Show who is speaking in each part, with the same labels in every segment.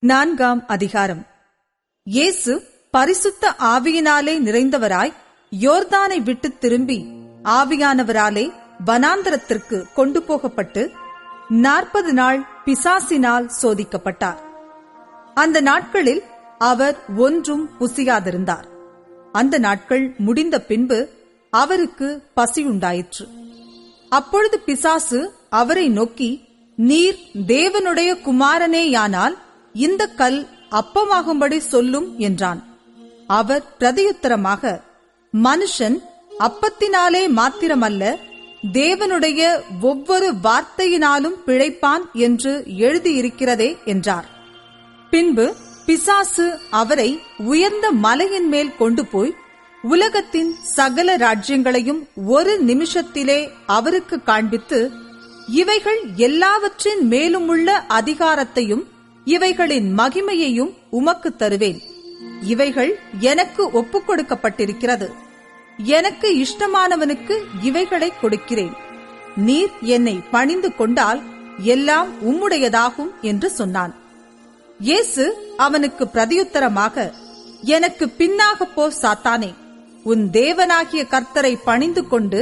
Speaker 1: 4ஆம் அதிகாரம். இயேசு பரிசுத்த ஆவியினாலே நிறைந்தவராய் யோர்தானை விட்டு திரும்பி ஆவியானவராலே வனாந்தரத்திற்கு கொண்டு போகப்பட்டு 40 நாள் பிசாசினால் சோதிக்கப்பட்டார். அந்த நாட்களில் அவர் ஒன்றும் புசியாதிருந்தார். அந்த நாட்கள் முடிந்த பின்பு அவருக்கு பசியுண்டாயிற்று. அப்பொழுது பிசாசு அவரை நோக்கி, நீர் தேவனுடைய குமாரனேயானால் இந்த கல் அப்பமாகும்படி சொல்லும் என்றான். அவர் பிரதியுத்தரமாக, மனுஷன் அப்பத்தினாலே மாத்திரமல்ல, தேவனுடைய ஒவ்வொரு வார்த்தையினாலும் பிழைப்பான் என்று எழுதியிருக்கிறதே என்றார். பின்பு பிசாசு அவரை உயர்ந்த மலையின் மேல் கொண்டு போய் உலகத்தின் சகல ராஜ்யங்களையும் ஒரு நிமிஷத்திலே அவருக்கு காண்பித்து, இவைகள் எல்லாவற்றின் மேலுமுள்ள அதிகாரத்தையும் இவைகளின் மகிமையையும் உமக்கு தருவேன். இவைகள் எனக்கு ஒப்புக் கொடுக்கப்பட்டிருக்கிறது. எனக்கு இஷ்டமானவனுக்கு இவைகளை கொடுக்கிறேன். நீர் என்னை பணிந்து கொண்டால் எல்லாம் உம்முடையதாகும் என்று சொன்னான். இயேசு அவனுக்கு பிரதியுத்தரமாக, எனக்கு பின்னாக போ சாத்தானே, உன் தேவனாகிய கர்த்தரை பணிந்து கொண்டு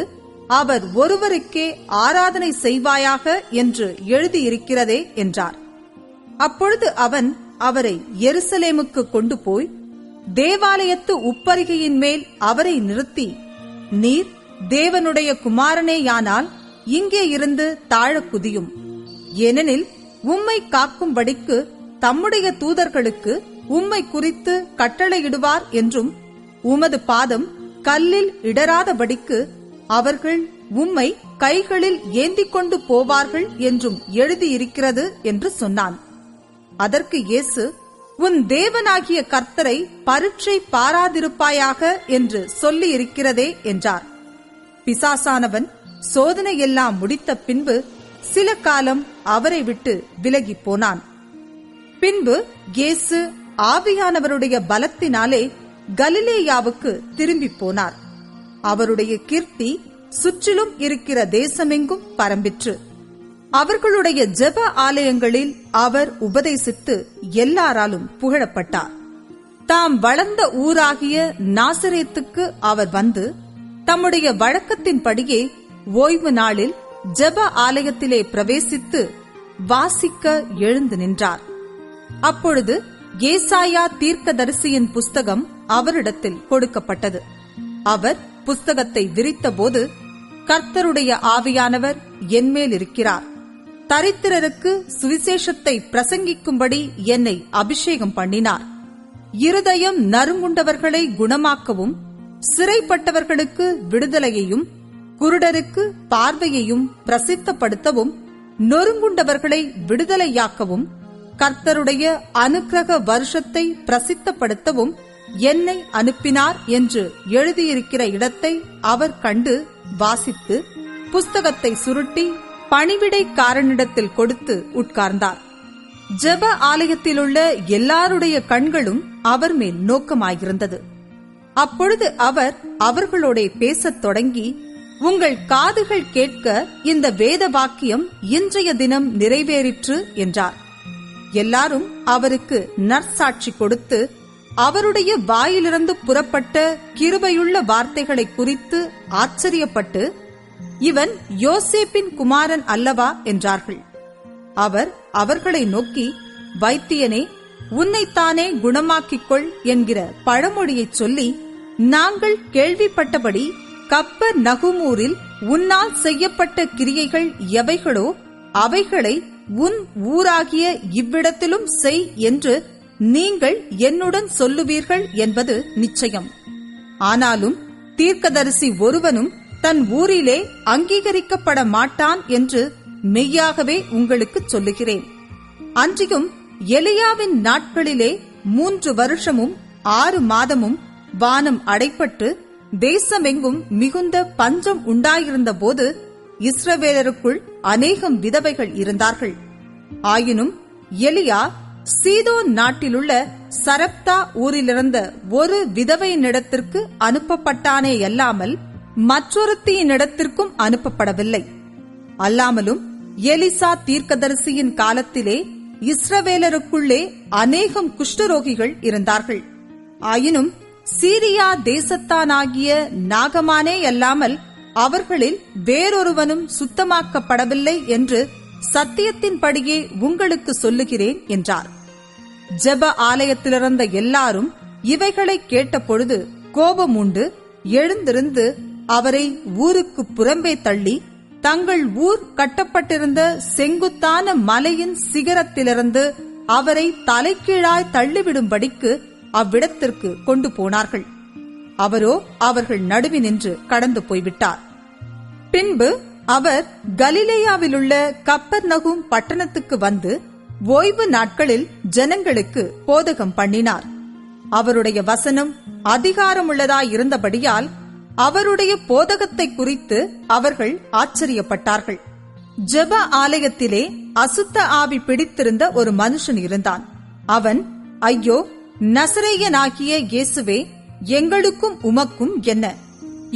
Speaker 1: அவர் ஒருவருக்கே ஆராதனை செய்வாயாக என்று எழுதியிருக்கிறதே என்றார். அப்பொழுது அவன் அவரை எருசலேமுக்கு கொண்டு போய் தேவாலயத்து உப்பரிகையின் மேல் அவரை நிறுத்தி, நீர் தேவனுடைய குமாரனேயானால் இங்கே இருந்து தாழ குதியும். ஏனெனில் உம்மை காக்கும்படிக்கு தம்முடைய தூதர்களுக்கு உம்மை குறித்து கட்டளையிடுவார் என்றும், உமது பாதம் கல்லில் இடராதபடிக்கு அவர்கள் உம்மை கைகளில் ஏந்திக் கொண்டு போவார்கள் என்றும் எழுதியிருக்கிறது என்று சொன்னான். அதற்கு இயேசு, உன் தேவனாகிய கர்த்தரை பரீட்சை பாராதிருப்பாயாக என்று சொல்லி இருக்கிறதே என்றார். பிசாசானவன் சோதனையெல்லாம் முடித்த பின்பு சில காலம் அவரை விட்டு விலகி போனான். பின்பு இயேசு ஆவியானவருடைய பலத்தினாலே கலிலேயாவுக்கு திரும்பி போனார். அவருடைய கீர்த்தி சுற்றிலும் இருக்கிற தேசமெங்கும் பரம்பிற்று. அவர்களுடைய ஜெப ஆலயங்களில் அவர் உபதேசித்து எல்லாராலும் புகழப்பட்டார். தாம் வளர்ந்த ஊராகிய நாசரேத்துக்கு அவர் வந்து தம்முடைய வழக்கத்தின்படியே ஓய்வு நாளில் ஜெப ஆலயத்திலே பிரவேசித்து வாசிக்க எழுந்து நின்றார். அப்பொழுது ஏசாயா தீர்க்கதரிசியின் புஸ்தகம் அவரிடத்தில் கொடுக்கப்பட்டது. அவர் புஸ்தகத்தை விரித்தபோது, கர்த்தருடைய ஆவியானவர் என்மேல் இருக்கிறார், தரித்திரருக்கு சுவிசேஷத்தை பிரசங்கிக்கும்படி என்னை அபிஷேகம் பண்ணினார். இருதயம் நறுங்குண்டவர்களை குணமாக்கவும், சிறைப்பட்டவர்களுக்கு விடுதலையையும், குருடருக்கு பார்வையையும் பிரசித்தப்படுத்தவும், நொறுங்குண்டவர்களை விடுதலையாக்கவும், கர்த்தருடைய அனுக்கிரக வருஷத்தை பிரசித்தப்படுத்தவும் என்னை அனுப்பினார் என்று எழுதியிருக்கிற இடத்தை அவர் கண்டு வாசித்து புஸ்தகத்தை சுருட்டி பணிவிடைக்காரனிடத்தில் கொடுத்து உட்கார்ந்தார். ஜெப ஆலயத்திலுள்ள எல்லாருடைய கண்களும் அவர் மேல் நோக்கமாயிருந்தது. அப்பொழுது அவர் அவர்களோட பேசத் தொடங்கி, உங்கள் காதுகள் கேட்க இந்த வேத வாக்கியம் இன்றைய தினம் நிறைவேறிற்று என்றார். எல்லாரும் அவருக்கு நற்சாட்சி கொடுத்து அவருடைய வாயிலிருந்து புறப்பட்ட கிருபையுள்ள வார்த்தைகளை குறித்து ஆச்சரியப்பட்டு, இவன் யோசேப்பின் குமாரன் அல்லவா என்றார்கள். அவர் அவர்களை நோக்கி, வைத்தியனே, உன்னைத்தானே குணமாக்கிக்கொள் என்கிற பழமொழியைச் சொல்லி, நாங்கள் கேள்விப்பட்டபடி கப்பர் நகுமூரில் உன்னால் செய்யப்பட்ட கிரியைகள் எவைகளோ அவைகளை உன் ஊராகிய இவ்விடத்திலும் செய் என்று நீங்கள் என்னுடன் சொல்லுவீர்கள் என்பது நிச்சயம். ஆனாலும் தீர்க்கதரிசி ஒருவனும் தன் ஊரிலே அங்கீகரிக்கப்பட மாட்டான் என்று மெய்யாகவே உங்களுக்கு சொல்லுகிறேன். அன்றியும் எலியாவின் நாட்களிலே 3 வருஷமும் 6 மாதமும் வானம் அடைப்பட்டு தேசமெங்கும் மிகுந்த பஞ்சம் உண்டாயிருந்த போது இஸ்ரவேலருக்குள் அநேகம் விதவைகள் இருந்தார்கள். ஆயினும் எலியா சீதோன் நாட்டிலுள்ள சரப்தா ஊரிலிருந்த ஒரு விதவையினிடத்திற்கு அனுப்பப்பட்டானே அல்லாமல் மற்றொருத்தியினிடத்திற்கும் அனுப்பப்படவில்லை. அல்லாமலும் எலிசா தீர்க்கதரிசியின் காலத்திலே இஸ்ரவேலருக்குள்ளே அநேகம் குஷ்டரோகிகள் இருந்தார்கள். ஆயினும் சீரியா தேசத்தானாகிய நாகமானே அல்லாமல் அவர்களில் வேறொருவனும் சுத்தமாக்கப்படவில்லை என்று சத்தியத்தின்படியே உங்களுக்கு சொல்லுகிறேன் என்றார். ஜெப ஆலயத்திலிருந்த எல்லாரும் இவைகளை கேட்டபொழுது கோபமுண்டு எழுந்திருந்து அவரை ஊருக்கு புறம்பே தள்ளி தங்கள் ஊர் கட்டப்பட்டிருந்த செங்குத்தான மலையின் சிகரத்திலிருந்து அவரை தலைகீழாய் தள்ளிவிடும்படிக்கு அவ்விடத்திற்கு கொண்டு போனார்கள். அவரோ அவர்கள் நடுவினின்று கடந்து போய்விட்டார். பின்பு அவர் கலிலேயாவிலுள்ள கப்பர்நகும் பட்டணத்துக்கு வந்து ஓய்வு நாட்களில் ஜனங்களுக்கு போதகம் பண்ணினார். அவருடைய வசனம் அதிகாரமுள்ளதாயிருந்தபடியால் அவருடைய போதகத்தை குறித்து அவர்கள் ஆச்சரியப்பட்டார்கள். ஜெப ஆலயத்திலே அசுத்த ஆவி பிடித்திருந்த ஒரு மனுஷன் இருந்தான். அவன், ஐயோ, நசரேயனாகிய இயேசுவே, எங்களுக்கும் உமக்கும் என்ன?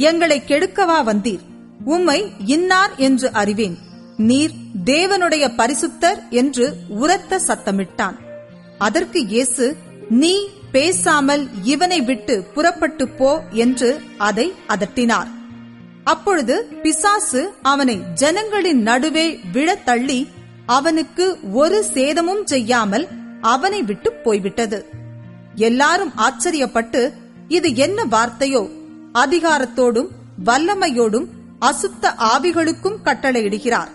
Speaker 1: எங்களை கெடுக்கவா வந்தீர்? உம்மை இன்னார் என்று அறிவேன். நீர் தேவனுடைய பரிசுத்தர் என்று உரத்த சத்தமிட்டான். அதற்கு இயேசு, நீ பேசாமல் இவனை விட்டு புறப்பட்டு போ என்று அதை அதட்டினார். அப்பொழுது பிசாசு அவனை ஜனங்களின் நடுவே விழத்தள்ளி அவனுக்கு ஒரு சேதமும் செய்யாமல் அவனை விட்டு போய்விட்டது. எல்லாரும் ஆச்சரியப்பட்டு, இது என்ன வார்த்தையோ? அதிகாரத்தோடும் வல்லமையோடும் அசுத்த ஆவிகளுக்கும் கட்டளையிடுகிறார்,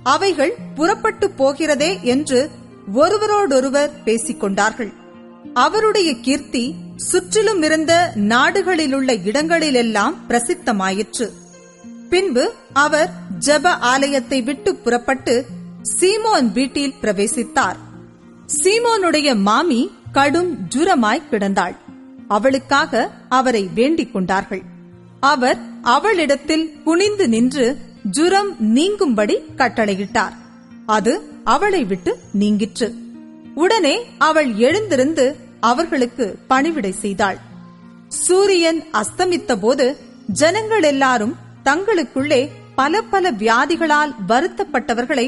Speaker 1: அவைகள் புறப்பட்டு போகிறதே என்று ஒருவரோடொருவர் பேசிக் கொண்டார்கள். அவருடைய கீர்த்தி சுற்றிலும் இருந்த நாடுகளிலுள்ள இடங்களிலெல்லாம் பிரசித்தமாயிற்று. பின்பு அவர் ஜெப ஆலயத்தை விட்டு புறப்பட்டு சீமோன் வீட்டில் பிரவேசித்தார். சீமோனுடைய மாமி கடும் ஜுரமாய் கிடந்தாள். அவளுக்காக அவரை வேண்டிக் கொண்டார்கள். அவர் அவளிடத்தில் குனிந்து நின்று ஜுரம் நீங்கும்படி கட்டளையிட்டார். அது அவளை விட்டு நீங்கிற்று. உடனே அவள் எழுந்திருந்து அவர்களுக்கு பணிவிடை செய்தாள். சூரியன் அஸ்தமித்த போது ஜனங்கள் எல்லாரும் தங்களுக்குள்ளே பல பல வியாதிகளால் வருத்தப்பட்டவர்களை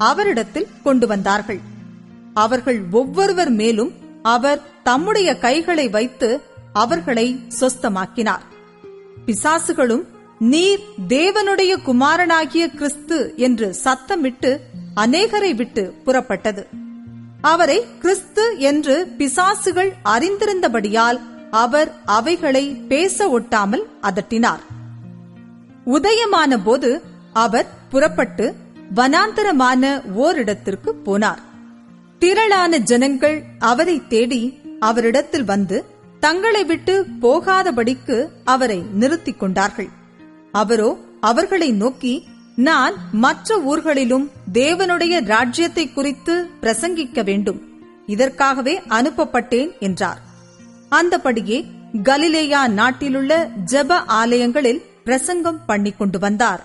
Speaker 1: அவரிடத்தில் கொண்டு வந்தார்கள். அவர்கள் ஒவ்வொருவர் மேலும் அவர் தம்முடைய கைகளை வைத்து அவர்களை சொஸ்தமாக்கினார். பிசாசுகளும் நீர் தேவனுடைய குமாரனாகிய கிறிஸ்து என்று சத்தமிட்டு அநேகரை விட்டு புறப்பட்டது. அவரை கிறிஸ்து என்று பிசாசுகள் அறிந்திருந்தபடியால் அவர் அவைகளை பேச ஒட்டாமல் அதட்டினார். உதயமான போது அவர் புறப்பட்டு வனாந்தரமான ஓரிடத்திற்கு போனார். திரளான ஜனங்கள் அவரை தேடி அவரிடத்தில் வந்து தங்களை விட்டு போகாதபடிக்கு அவரை நிறுத்திக் கொண்டார்கள். அவரோ அவர்களை நோக்கி, நான் மற்ற ஊர்களிலும் தேவனுடைய ராஜ்யத்தை குறித்து பிரசங்கிக்க வேண்டும், இதற்காகவே அனுப்பப்பட்டேன் என்றார். அந்தபடியே கலிலேயா நாட்டிலுள்ள ஜெப ஆலயங்களில் பிரசங்கம் பண்ணிக் கொண்டு வந்தார்.